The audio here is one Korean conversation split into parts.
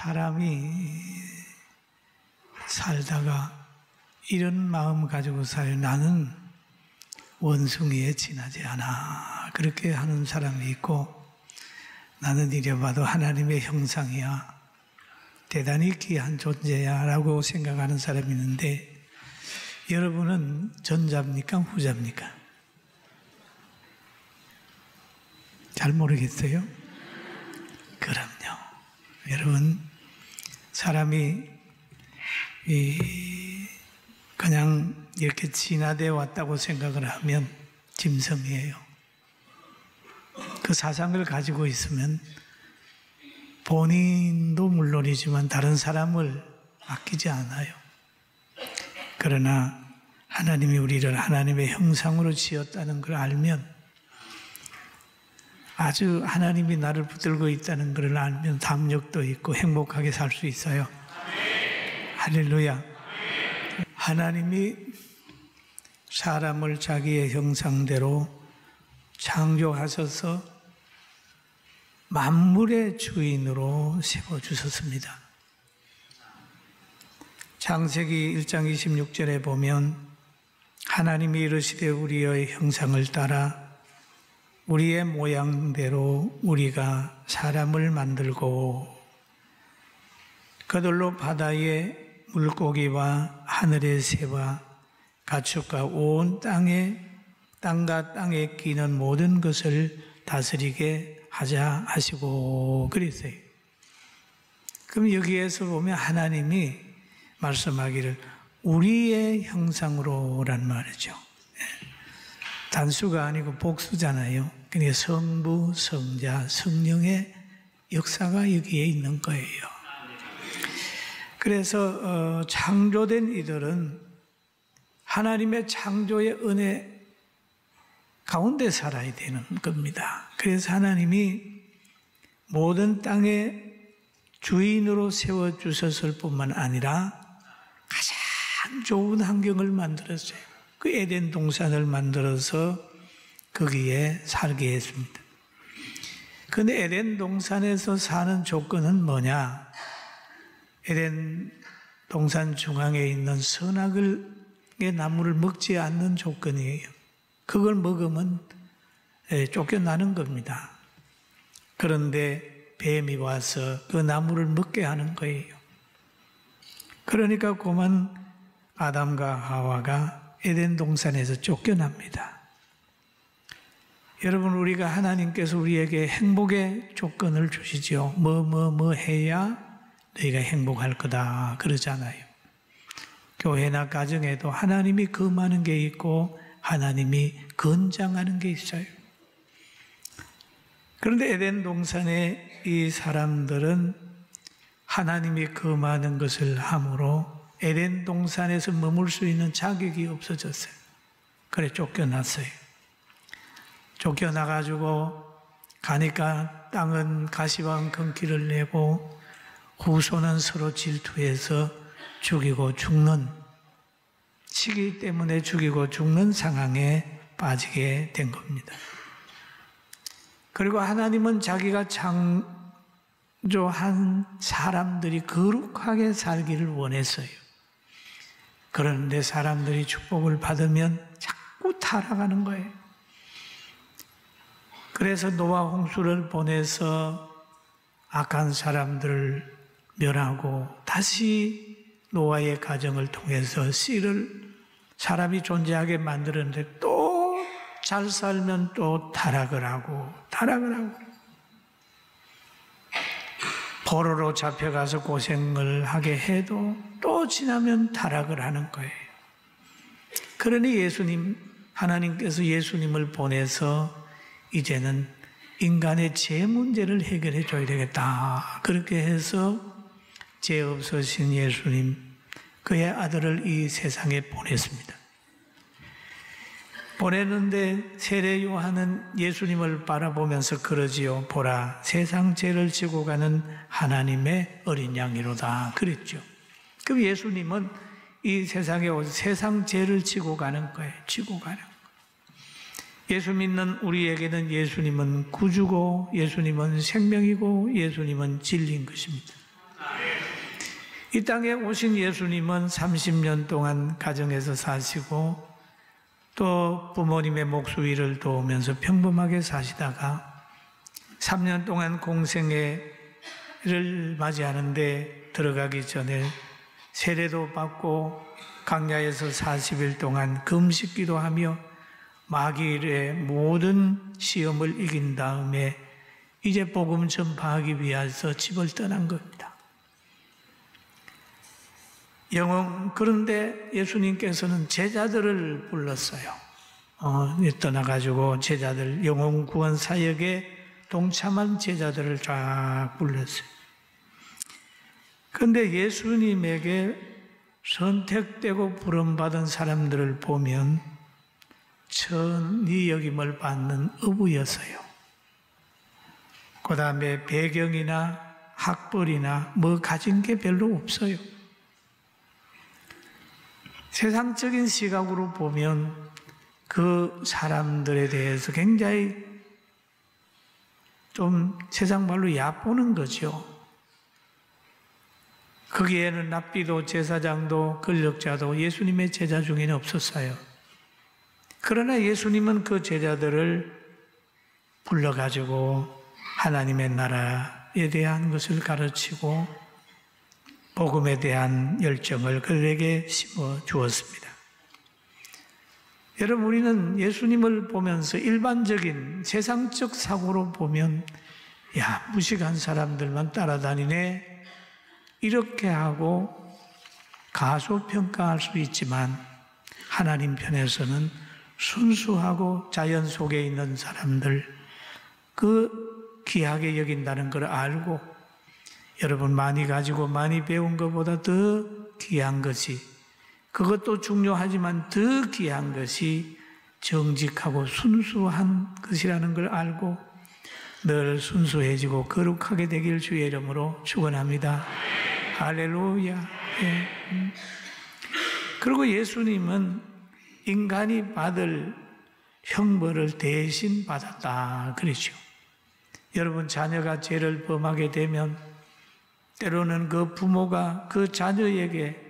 사람이 살다가 이런 마음 가지고 살아요. 나는 원숭이에 지나지 않아. 그렇게 하는 사람이 있고, 나는 이래봐도 하나님의 형상이야. 대단히 귀한 존재야 라고 생각하는 사람이 있는데, 여러분은 전자입니까? 후자입니까? 잘 모르겠어요? 그럼요. 여러분, 사람이 그냥 이렇게 진화되어 왔다고 생각을 하면 짐승이에요. 그 사상을 가지고 있으면 본인도 물론이지만 다른 사람을 아끼지 않아요. 그러나 하나님이 우리를 하나님의 형상으로 지었다는 걸 알면, 아주 하나님이 나를 붙들고 있다는 걸 알면 담력도 있고 행복하게 살 수 있어요. 할렐루야. 하나님이 사람을 자기의 형상대로 창조하셔서 만물의 주인으로 세워주셨습니다. 창세기 1장 26절에 보면 하나님이 이르시되 우리의 형상을 따라 우리의 모양대로 우리가 사람을 만들고 그들로 바다의 물고기와 하늘의 새와 가축과 온 땅과 땅에 끼는 모든 것을 다스리게 하자 하시고 그랬어요. 그럼 여기에서 보면 하나님이 말씀하기를 우리의 형상으로란 말이죠. 단수가 아니고 복수잖아요. 그러니까 성부, 성자, 성령의 역사가 여기에 있는 거예요. 그래서 창조된 이들은 하나님의 창조의 은혜 가운데 살아야 되는 겁니다. 그래서 하나님이 모든 땅의 주인으로 세워주셨을 뿐만 아니라 가장 좋은 환경을 만들었어요. 그 에덴 동산을 만들어서 거기에 살게 했습니다. 그런데 에덴 동산에서 사는 조건은 뭐냐? 에덴 동산 중앙에 있는 선악의 나무를 먹지 않는 조건이에요. 그걸 먹으면 쫓겨나는 겁니다. 그런데 뱀이 와서 그 나무를 먹게 하는 거예요. 그러니까 그만 아담과 하와가 에덴 동산에서 쫓겨납니다. 여러분, 우리가 하나님께서 우리에게 행복의 조건을 주시죠. 뭐 해야 너희가 행복할 거다 그러잖아요. 교회나 가정에도 하나님이 금하는 게 있고 하나님이 건장하는 게 있어요. 그런데 에덴 동산의 이 사람들은 하나님이 금하는 것을 함으로 에덴 동산에서 머물 수 있는 자격이 없어졌어요. 그래 쫓겨났어요. 쫓겨나가지고 가니까 땅은 가시방 근기를 내고 후손은 서로 질투해서 죽이고 죽는, 시기 때문에 죽이고 죽는 상황에 빠지게 된 겁니다. 그리고 하나님은 자기가 창조한 사람들이 거룩하게 살기를 원했어요. 그런데 사람들이 축복을 받으면 자꾸 타락하는 거예요. 그래서 노아 홍수를 보내서 악한 사람들을 멸하고 다시 노아의 가정을 통해서 씨를 사람이 존재하게 만들었는데 또 잘 살면 또 타락을 하고 포로로 잡혀가서 고생을 하게 해도 또 지나면 타락을 하는 거예요. 그러니 하나님께서 예수님을 보내서 이제는 인간의 죄 문제를 해결해 줘야 되겠다. 그렇게 해서 죄 없으신 예수님, 그의 아들을 이 세상에 보냈습니다. 보냈는데 세례 요한은 예수님을 바라보면서 그러지요. 보라, 세상 죄를 지고 가는 하나님의 어린 양이로다. 그랬죠. 그럼 예수님은 이 세상에 오셔서 세상 죄를 지고 가는 거예요. 지고 가는 거예요. 예수 믿는 우리에게는 예수님은 구주고 예수님은 생명이고 예수님은 진리인 것입니다. 이 땅에 오신 예수님은 30년 동안 가정에서 사시고 또 부모님의 목수일을 도우면서 평범하게 사시다가 3년 동안 공생애를 맞이하는데 들어가기 전에 세례도 받고 광야에서 40일 동안 금식 기도하며 마귀의 모든 시험을 이긴 다음에 이제 복음 전파하기 위해서 집을 떠난 겁니다. 그런데 예수님께서는 제자들을 불렀어요. 떠나가지고 제자들, 영혼 구원 사역에 동참한 제자들을 쫙 불렀어요. 그런데 예수님에게 선택되고 부름받은 사람들을 보면 천히 여김을 받는 어부였어요. 그 다음에 배경이나 학벌이나 뭐 가진 게 별로 없어요. 세상적인 시각으로 보면 그 사람들에 대해서 굉장히 좀 세상 말로 얕보는 거죠. 거기에는 랍비도 제사장도 권력자도 예수님의 제자 중에는 없었어요. 그러나 예수님은 그 제자들을 불러가지고 하나님의 나라에 대한 것을 가르치고 복음에 대한 열정을 그들에게 심어 주었습니다. 여러분, 우리는 예수님을 보면서 일반적인 세상적 사고로 보면 무식한 사람들만 따라다니네 이렇게 하고 가소평가할 수 있지만 하나님 편에서는 순수하고 자연 속에 있는 사람들 그 귀하게 여긴다는 걸 알고 여러분 많이 가지고 많이 배운 것보다 더 귀한 것이 그것도 중요하지만 더 귀한 것이 정직하고 순수한 것이라는 걸 알고 늘 순수해지고 거룩하게 되길 주의 이름으로 축원합니다. 할렐루야. 예. 그리고 예수님은 인간이 받을 형벌을 대신 받았다 그러죠. 여러분 자녀가 죄를 범하게 되면 때로는 그 부모가 그 자녀에게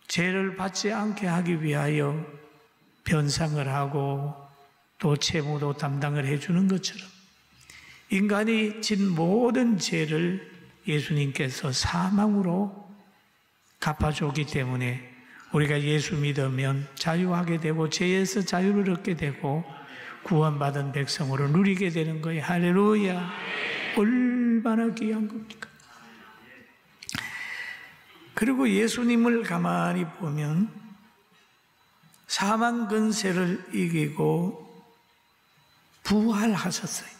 죄를 받지 않게 하기 위하여 변상을 하고 또 채무도 담당을 해주는 것처럼 인간이 진 모든 죄를 예수님께서 사망으로 갚아주기 때문에 우리가 예수 믿으면 자유하게 되고 죄에서 자유를 얻게 되고 구원받은 백성으로 누리게 되는 거예요. 할렐루야. 얼마나 귀한 겁니까? 그리고 예수님을 가만히 보면 사망 근세를 이기고 부활하셨어요.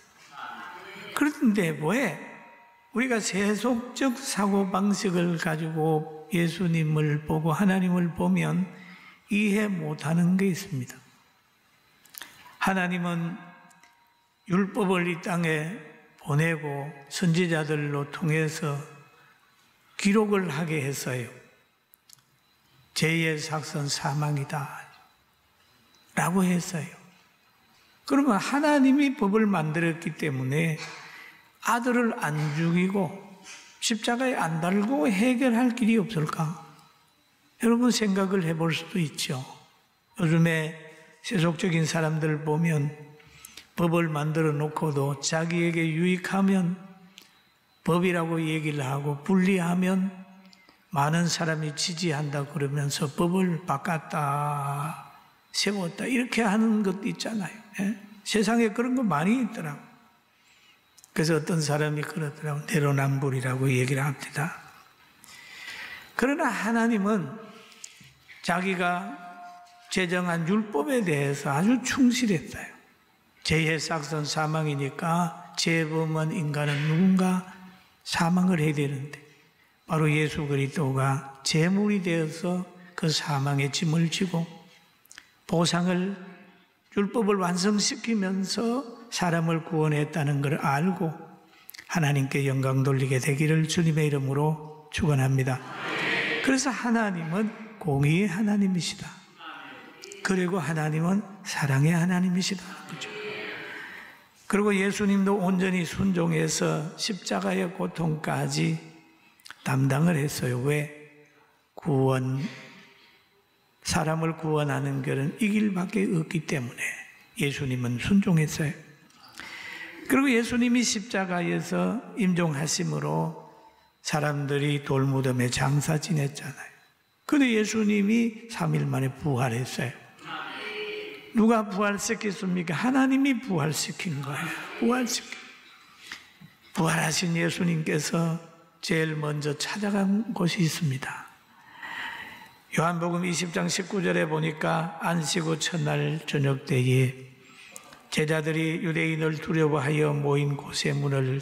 그런데 왜 우리가 세속적 사고방식을 가지고 예수님을 보고 하나님을 보면 이해 못하는 게 있습니다. 하나님은 율법을 이 땅에 보내고 선지자들로 통해서 기록을 하게 했어요. 죄의 삭선 사망이다 라고 했어요. 그러면 하나님이 법을 만들었기 때문에 아들을 안 죽이고 십자가에 안 달고 해결할 길이 없을까? 여러분 생각을 해볼 수도 있죠. 요즘에 세속적인 사람들 보면 법을 만들어 놓고도 자기에게 유익하면 법이라고 얘기를 하고 불리하면 많은 사람이 지지한다 그러면서 법을 바꿨다 세웠다 이렇게 하는 것도 있잖아요. 예? 세상에 그런 거 많이 있더라고요. 그래서 어떤 사람이 그러더라고요. 내로남불이라고 얘기를 합니다. 그러나 하나님은 자기가 제정한 율법에 대해서 아주 충실했어요. 죄의 삭선 사망이니까 죄범한 인간은 누군가 사망을 해야 되는데 바로 예수 그리스도가 제물이 되어서 그 사망의 짐을 지고 보상을 율법을 완성시키면서 사람을 구원했다는 걸 알고 하나님께 영광 돌리게 되기를 주님의 이름으로 축원합니다. 그래서 하나님은 공의의 하나님이시다. 그리고 하나님은 사랑의 하나님이시다. 그렇죠? 그리고 예수님도 온전히 순종해서 십자가의 고통까지 담당을 했어요. 왜? 사람을 구원하는 것은 이 길밖에 없기 때문에 예수님은 순종했어요. 그리고 예수님이 십자가에서 임종하심으로 사람들이 돌무덤에 장사 지냈잖아요. 근데 예수님이 3일 만에 부활했어요. 누가 부활시켰습니까? 하나님이 부활시킨 거예요. 부활하신 예수님께서 제일 먼저 찾아간 곳이 있습니다. 요한복음 20장 19절에 보니까 안식 후 첫날 저녁 때에 제자들이 유대인을 두려워하여 모인 곳에 문들을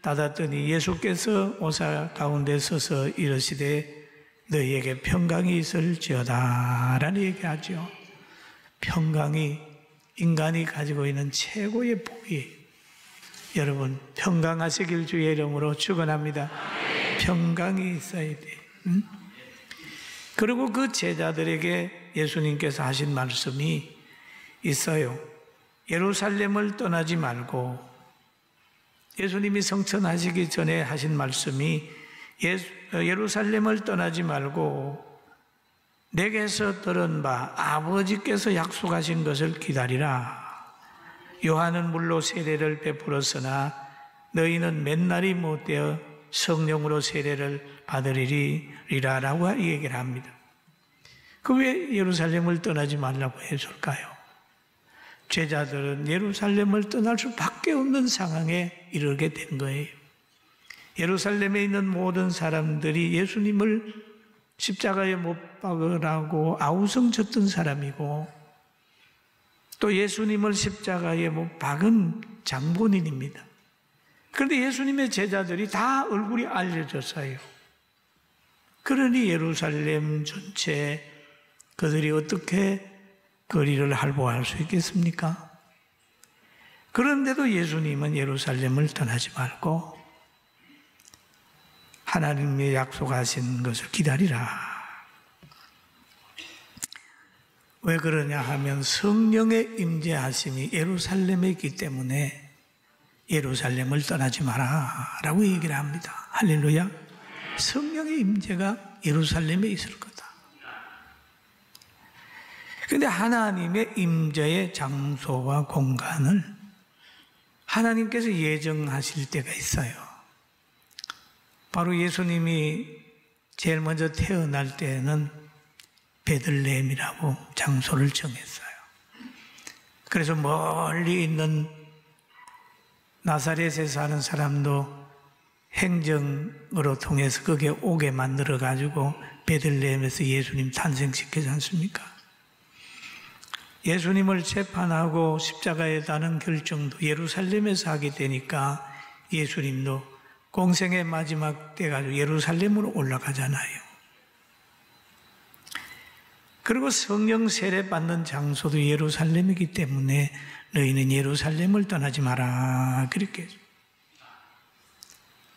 닫았더니 예수께서 오사 가운데 서서 이르시되 너희에게 평강이 있을지어다 라는 얘기하죠. 평강이 인간이 가지고 있는 최고의 복이에요. 여러분 평강하시길 주의 이름으로 축원합니다. 평강이 있어야 돼요. 그리고 그 제자들에게 예수님께서 하신 말씀이 있어요. 예루살렘을 떠나지 말고, 예수님이 성천하시기 전에 하신 말씀이 예루살렘을 떠나지 말고 내게서 들은 바 아버지께서 약속하신 것을 기다리라. 요한은 물로 세례를 베풀었으나 너희는 맨날이 못되어 성령으로 세례를 받으리라라고 얘기를 합니다. 그 왜 예루살렘을 떠나지 말라고 해줄까요? 제자들은 예루살렘을 떠날 수밖에 없는 상황에 이르게 된 거예요. 예루살렘에 있는 모든 사람들이 예수님을 십자가에 못 박으라고 아우성쳤던 사람이고 또 예수님을 십자가에 못 박은 장본인입니다. 그런데 예수님의 제자들이 다 얼굴이 알려졌어요. 그러니 예루살렘 전체 그들이 어떻게 거리를 할보할 수 있겠습니까? 그런데도 예수님은 예루살렘을 떠나지 말고 하나님의 약속하신 것을 기다리라. 왜 그러냐 하면 성령의 임재하심이 예루살렘에 있기 때문에 예루살렘을 떠나지 마라 라고 얘기를 합니다. 할렐루야. 성령의 임재가 예루살렘에 있을 거다. 그런데 하나님의 임재의 장소와 공간을 하나님께서 예정하실 때가 있어요. 바로 예수님이 제일 먼저 태어날 때는 베들레헴이라고 장소를 정했어요. 그래서 멀리 있는 나사렛에 사는 사람도 행정으로 통해서 거기에 오게 만들어가지고 베들레헴에서 예수님 탄생시키지 않습니까? 예수님을 재판하고 십자가에 다는 결정도 예루살렘에서 하게 되니까 예수님도 공생의 마지막 때 가지고 예루살렘으로 올라가잖아요. 그리고 성령 세례 받는 장소도 예루살렘이기 때문에 너희는 예루살렘을 떠나지 마라 그렇게 해줘.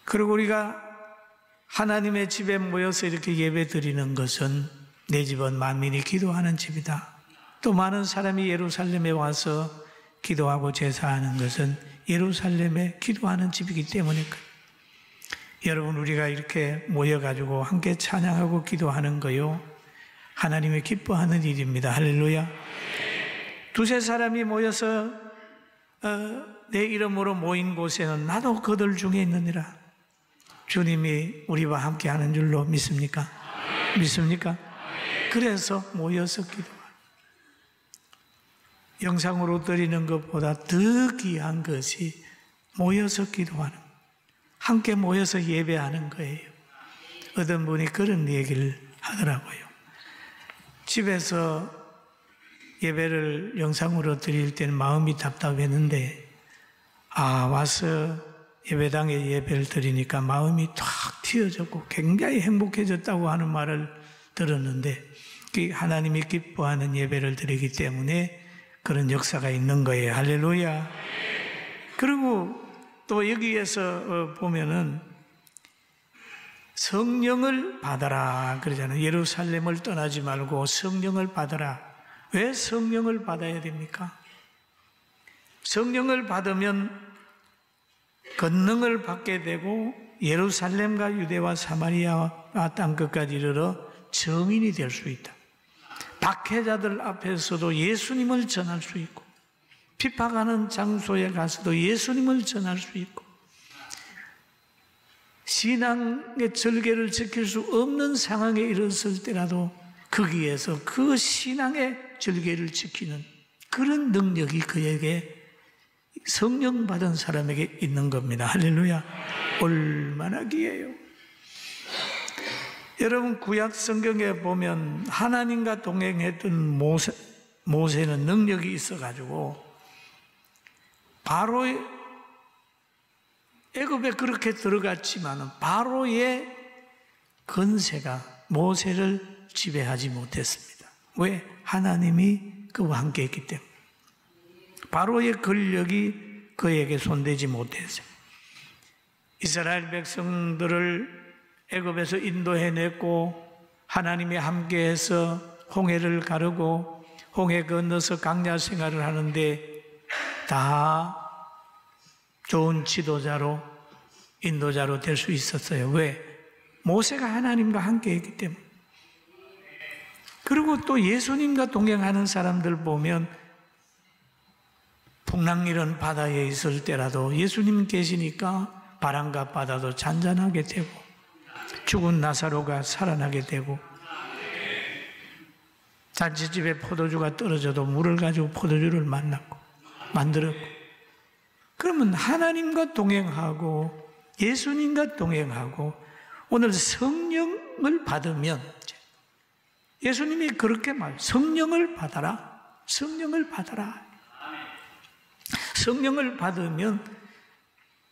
그리고 우리가 하나님의 집에 모여서 이렇게 예배 드리는 것은 내 집은 만민이 기도하는 집이다. 또 많은 사람이 예루살렘에 와서 기도하고 제사하는 것은 예루살렘에 기도하는 집이기 때문에 여러분 우리가 이렇게 모여가지고 함께 찬양하고 기도하는 거요 하나님이 기뻐하는 일입니다. 할렐루야. 두세 사람이 모여서 내 이름으로 모인 곳에는 나도 그들 중에 있느니라. 주님이 우리와 함께 하는 줄로 믿습니까? 믿습니까? 그래서 모여서 기도하는 영상으로 드리는 것보다 더 귀한 것이 모여서 기도하는, 함께 모여서 예배하는 거예요. 어떤 분이 그런 얘기를 하더라고요. 집에서 예배를 영상으로 드릴 때는 마음이 답답했는데 와서 예배당에 예배를 드리니까 마음이 탁 튀어졌고 굉장히 행복해졌다고 하는 말을 들었는데 하나님이 기뻐하는 예배를 드리기 때문에 그런 역사가 있는 거예요. 할렐루야. 그리고 또 여기에서 보면은 성령을 받아라 그러잖아요. 예루살렘을 떠나지 말고 성령을 받아라. 왜 성령을 받아야 됩니까? 성령을 받으면 권능을 받게 되고 예루살렘과 유대와 사마리아와 땅끝까지 이르러 증인이 될 수 있다. 박해자들 앞에서도 예수님을 전할 수 있고, 핍박하는 장소에 가서도 예수님을 전할 수 있고, 신앙의 절개를 지킬 수 없는 상황에 이르렀을 때라도 거기에서 그 신앙의 절개를 지키는 그런 능력이 그에게 성령 받은 사람에게 있는 겁니다. 할렐루야. 얼마나 귀해요. 여러분, 구약 성경에 보면 하나님과 동행했던 모세는 능력이 있어가지고 바로의 애굽에 그렇게 들어갔지만 바로의 건세가 모세를 지배하지 못했습니다. 왜? 하나님이 그와 함께 했기 때문에. 바로의 권력이 그에게 손대지 못했어요. 이스라엘 백성들을 애굽에서 인도해냈고 하나님이 함께해서 홍해를 가르고 홍해 건너서 광야 생활을 하는데 다 좋은 지도자로 인도자로 될 수 있었어요. 왜? 모세가 하나님과 함께했기 때문에. 그리고 또 예수님과 동행하는 사람들 보면 풍랑이런 바다에 있을 때라도 예수님 계시니까 바람과 바다도 잔잔하게 되고 죽은 나사로가 살아나게 되고 잔치집에 포도주가 떨어져도 물을 가지고 포도주를 만들었고 그러면 하나님과 동행하고 예수님과 동행하고 오늘 성령을 받으면 예수님이 그렇게 성령을 받아라. 성령을 받아라. 성령을 받으면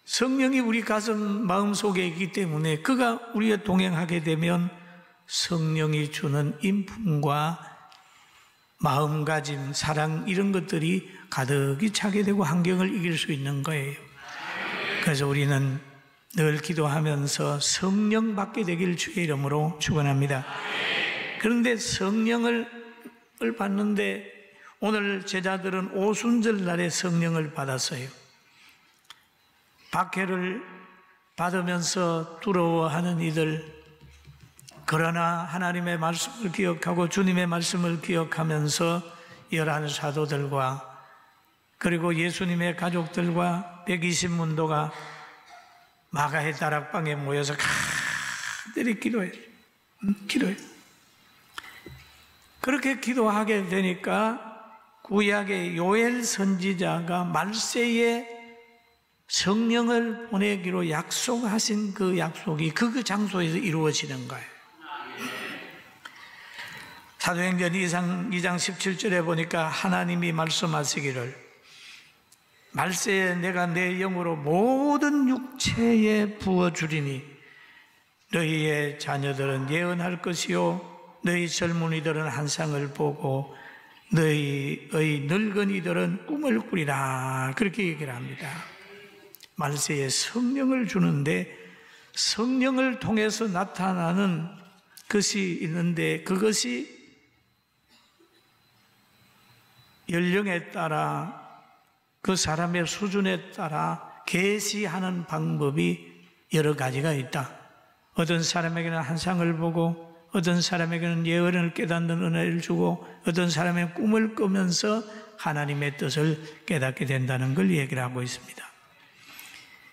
성령이 우리 가슴 마음속에 있기 때문에 그가 우리와 동행하게 되면 성령이 주는 인품과 마음가짐, 사랑 이런 것들이 가득히 차게 되고 환경을 이길 수 있는 거예요. 그래서 우리는 늘 기도하면서 성령 받게 되길 주의 이름으로 축원합니다. 그런데 성령을 받는데 오늘 제자들은 오순절 날에 성령을 받았어요. 박해를 받으면서 두려워하는 이들, 그러나 하나님의 말씀을 기억하고 주님의 말씀을 기억하면서 11 사도들과 그리고 예수님의 가족들과 120문도가 마가의 다락방에 모여서 간절히 기도해요. 그렇게 기도하게 되니까 구약의 요엘 선지자가 말세에 성령을 보내기로 약속하신 그 약속이 그 장소에서 이루어지는 거예요. 사도행전 2장 17절에 보니까 하나님이 말씀하시기를 말세에 내가 내 영으로 모든 육체에 부어주리니 너희의 자녀들은 예언할 것이요 너희 젊은이들은 환상을 보고 너희의 늙은이들은 꿈을 꾸리라 그렇게 얘기를 합니다. 말세에 성령을 주는데 성령을 통해서 나타나는 것이 있는데 그것이 연령에 따라 그 사람의 수준에 따라 계시하는 방법이 여러 가지가 있다. 어떤 사람에게는 환상을 보고 어떤 사람에게는 예언을 깨닫는 은혜를 주고 어떤 사람의 꿈을 꾸면서 하나님의 뜻을 깨닫게 된다는 걸 얘기를 하고 있습니다.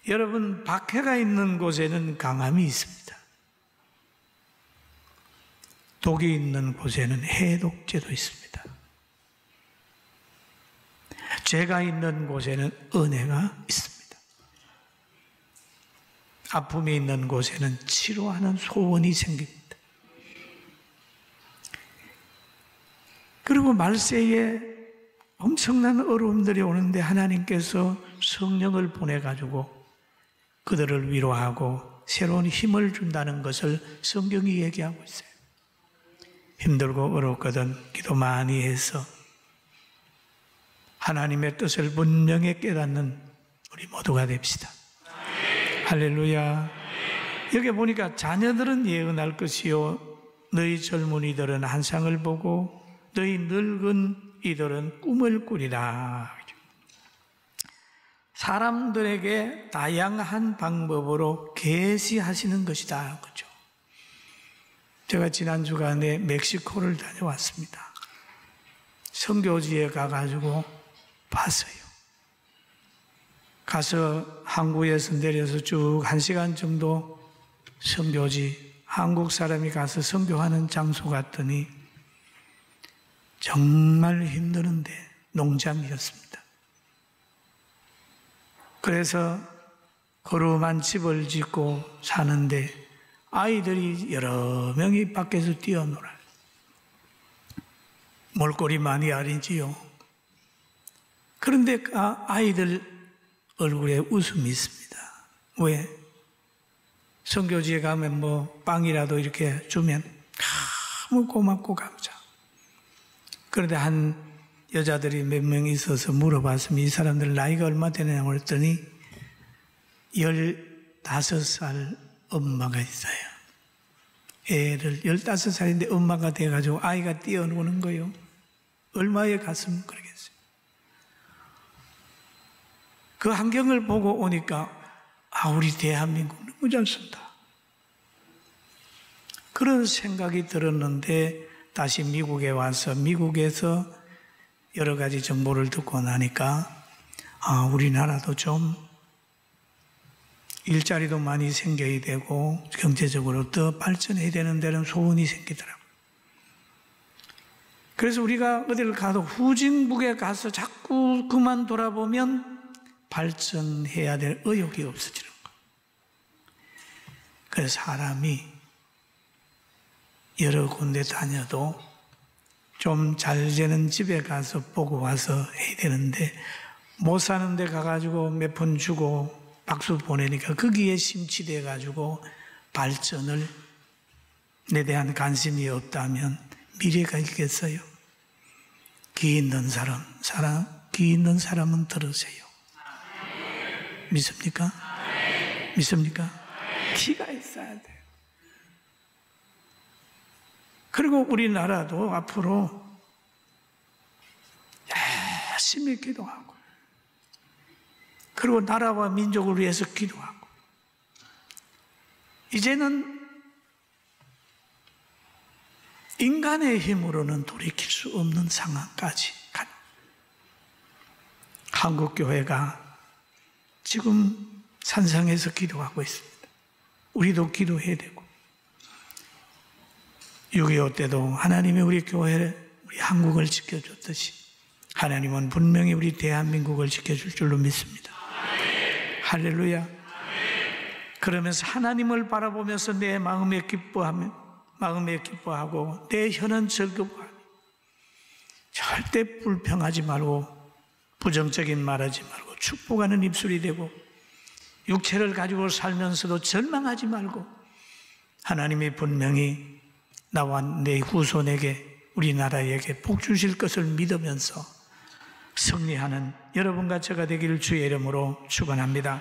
여러분, 박해가 있는 곳에는 강함이 있습니다. 독이 있는 곳에는 해독제도 있습니다. 죄가 있는 곳에는 은혜가 있습니다. 아픔이 있는 곳에는 치료하는 소원이 생깁니다. 그리고 말세에 엄청난 어려움들이 오는데 하나님께서 성령을 보내가지고 그들을 위로하고 새로운 힘을 준다는 것을 성경이 얘기하고 있어요. 힘들고 어렵거든 기도 많이 해서 하나님의 뜻을 분명히 깨닫는 우리 모두가 됩시다. 할렐루야. 여기 보니까 자녀들은 예언할 것이요 너희 젊은이들은 환상을 보고 너희 늙은 이들은 꿈을 꾸리라. 사람들에게 다양한 방법으로 계시하시는 것이다. 그죠? 제가 지난 주간에 멕시코를 다녀왔습니다. 선교지에 가가지고 봤어요. 가서 항구에서 내려서 쭉 1시간 정도 선교지, 한국 사람이 가서 선교하는 장소 갔더니 정말 힘드는데 농장이었습니다. 그래서 거름한 집을 짓고 사는데 아이들이 여러 명이 밖에서 뛰어놀아요. 몰골이 많이 아리지요. 그런데 아이들 얼굴에 웃음이 있습니다. 왜? 선교지에 가면 뭐 빵이라도 이렇게 주면 너무 고맙고 감사. 그런데 한 여자들이 몇 명 있어서 물어봤으면 이 사람들 나이가 얼마 되느냐고 그랬더니 15살 엄마가 있어요. 애를 15살인데 엄마가 돼가지고 아이가 뛰어노는 거예요. 얼마에 갔으면 그러겠어요. 그 환경을 보고 오니까 우리 대한민국 너무 잘 산다. 그런 생각이 들었는데 다시 미국에 와서 미국에서 여러 가지 정보를 듣고 나니까 우리나라도 좀 일자리도 많이 생겨야 되고 경제적으로 더 발전해야 되는 데는 소원이 생기더라고요. 그래서 우리가 어디를 가도 후진국에 가서 자꾸 그만 돌아보면 발전해야 될 의욕이 없어지는 거예요. 그래서 사람이 여러 군데 다녀도 좀 잘 되는 집에 가서 보고 와서 해야 되는데 못 사는 데 가가지고 몇 푼 주고 박수 보내니까 거기에 심취돼 가지고 발전을 내 대한 관심이 없다면 미래가 있겠어요? 귀 있는 귀 있는 사람은 들으세요. 믿습니까? 믿습니까? 귀가 있어야 돼요. 그리고 우리나라도 앞으로 열심히 기도하고 그리고 나라와 민족을 위해서 기도하고 이제는 인간의 힘으로는 돌이킬 수 없는 상황까지 간 한국교회가 지금 산상에서 기도하고 있습니다. 우리도 기도해야 되고 6.25 때도 하나님이 우리 교회를 우리 한국을 지켜줬듯이 하나님은 분명히 우리 대한민국을 지켜줄 줄로 믿습니다. 할렐루야. 그러면서 하나님을 바라보면서 내 마음에 기뻐하고 내 혀는 즐거워하니 절대 불평하지 말고 부정적인 말하지 말고 축복하는 입술이 되고 육체를 가지고 살면서도 절망하지 말고 하나님이 분명히 나와 내 후손에게 우리나라에게 복 주실 것을 믿으면서 승리하는 여러분과 제가 되기를 주의 이름으로 축원합니다.